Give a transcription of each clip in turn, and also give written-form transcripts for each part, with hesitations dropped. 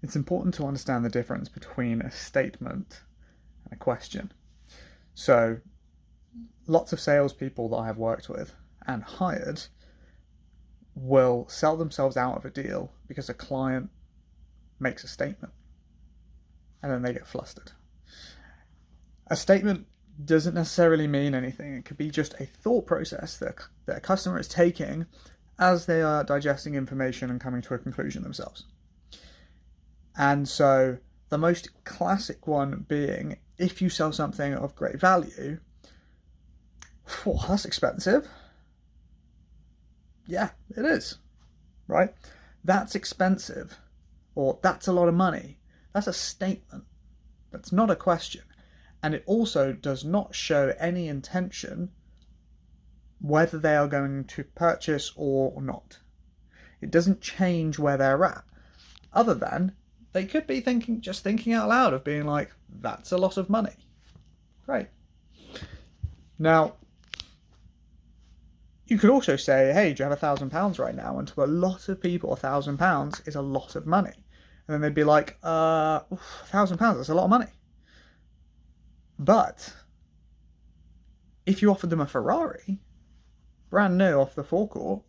it's important to understand the difference between a statement and a question. So lots of salespeople that I have worked with and hired will sell themselves out of a deal because a client makes a statement and then they get flustered. A statement doesn't necessarily mean anything. It could be just a thought process that a customer is taking as they are digesting information and coming to a conclusion themselves. And so the most classic one being, if you sell something of great value, oh, that's expensive. Yeah, it is, right? That's expensive, or that's a lot of money. That's a statement. That's not a question. And it also does not show any intention whether they are going to purchase or not. It doesn't change where they're at, other than they could be just thinking out loud of being like, that's a lot of money. Great. Now, you could also say, hey, do you have £1,000 right now? And to a lot of people, £1,000 is a lot of money. And then they'd be like, £1,000, that's a lot of money. But if you offered them a Ferrari, brand new off the forecourt,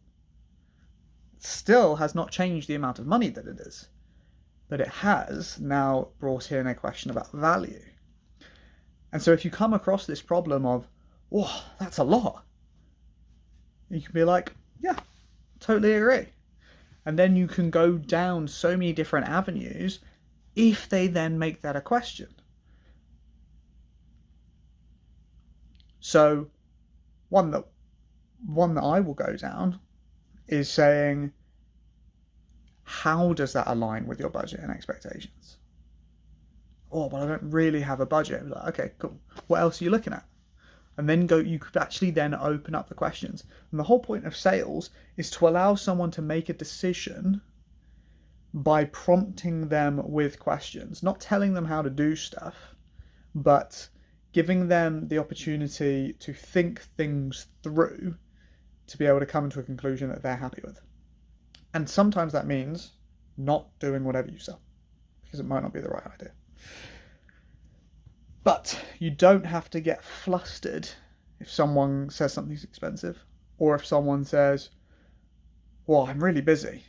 still has not changed the amount of money that it is. But it has now brought in a question about value. And so if you come across this problem of, oh, that's a lot, you can be like, yeah, totally agree. And then you can go down so many different avenues if they then make that a question. So one that I will go down is saying, how does that align with your budget and expectations? Oh, but I don't really have a budget. Like, okay, cool. What else are you looking at? And then you could actually then open up the questions. And the whole point of sales is to allow someone to make a decision by prompting them with questions, not telling them how to do stuff, but giving them the opportunity to think things through to be able to come to a conclusion that they're happy with. And sometimes that means not doing whatever you sell, because it might not be the right idea. But you don't have to get flustered if someone says something's expensive, or if someone says, well, I'm really busy.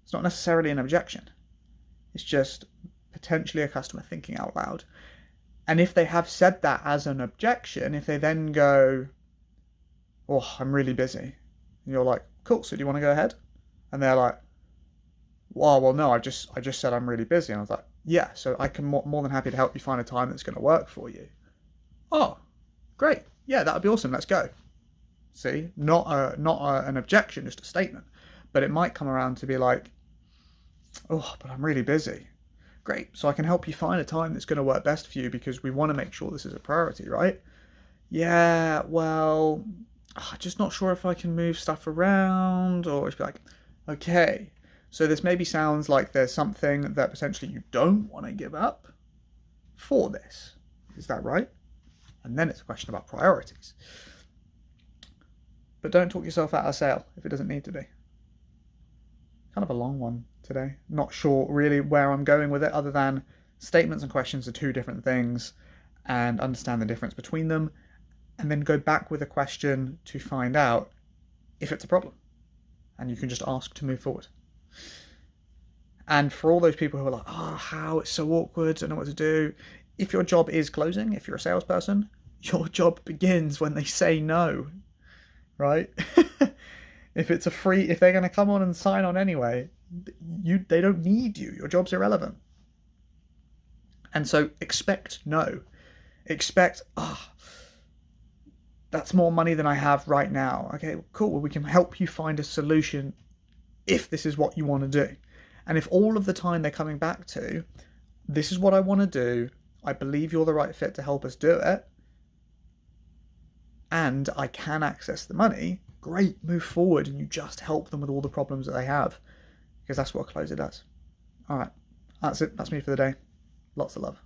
It's not necessarily an objection. It's just potentially a customer thinking out loud. And if they have said that as an objection, if they then go, oh, I'm really busy, and you're like, cool, so do you want to go ahead? And they're like, well, no, I just said I'm really busy. And I was like, yeah, so I can more than happy to help you find a time that's going to work for you. Oh, great. Yeah, that would be awesome. Let's go. See, not an objection, just a statement. But it might come around to be like, oh, but I'm really busy. Great. So I can help you find a time that's going to work best for you, because we want to make sure this is a priority, right? Yeah, well, I'm just not sure if I can move stuff around. Or it's like, okay, so this maybe sounds like there's something that potentially you don't want to give up for this. Is that right? And then it's a question about priorities. But don't talk yourself out of a sale if it doesn't need to be. Kind of a long one today. Not sure really where I'm going with it, other than statements and questions are two different things, and understand the difference between them, and then go back with a question to find out if it's a problem. And you can just ask to move forward. And for all those people who are like, oh, how, it's so awkward, I don't know what to do. If your job is closing, if you're a salesperson, your job begins when they say no, right? If they're going to come on and sign on anyway, they don't need you. Your job's irrelevant. And so expect no. Expect, that's more money than I have right now. Okay, cool. Well, we can help you find a solution if this is what you want to do. And if all of the time they're coming back to, this is what I want to do, I believe you're the right fit to help us do it, and I can access the money, great, move forward, and you just help them with all the problems that they have, because that's what a closer does. All right, that's it. That's me for the day. Lots of love.